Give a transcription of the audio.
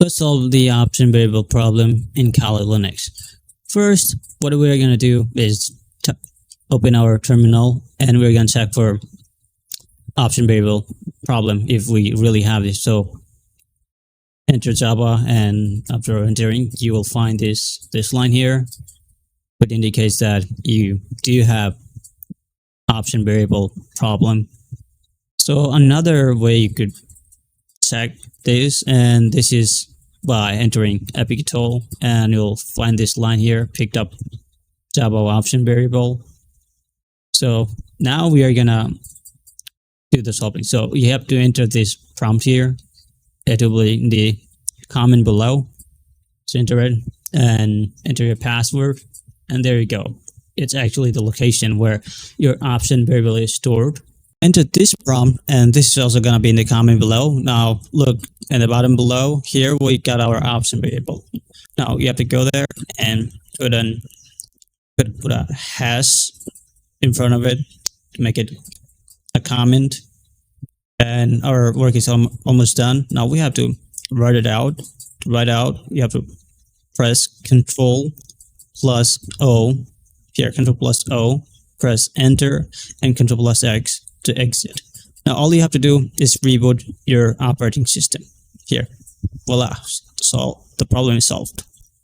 Let's solve the option variable problem in Kali Linux. First, what we're going to do is open our terminal and we're going to check for option variable problem if we really have it. So enter Java, and after entering, you will find this line here, which indicates that you do have option variable problem. So another way you could check this, and this is by entering epictol, and you'll find this line here, picked up Java option variable. So now we are gonna do the solving. So you have to enter this prompt here. It will be in the comment below. So enter it and enter your password, and there you go. It's actually the location where your option variable is stored. Enter this prompt, and this is also going to be in the comment below. Now look in the bottom below here, we got our option variable. Now you have to go there and put a hash in front of it to make it a comment, and our work is almost done. Now we have to write it out. To write out, you have to press Control plus O here, Control plus O, press Enter, and Control plus X to exit. Now all you have to do is reboot your operating system here. Voila, so the problem is solved.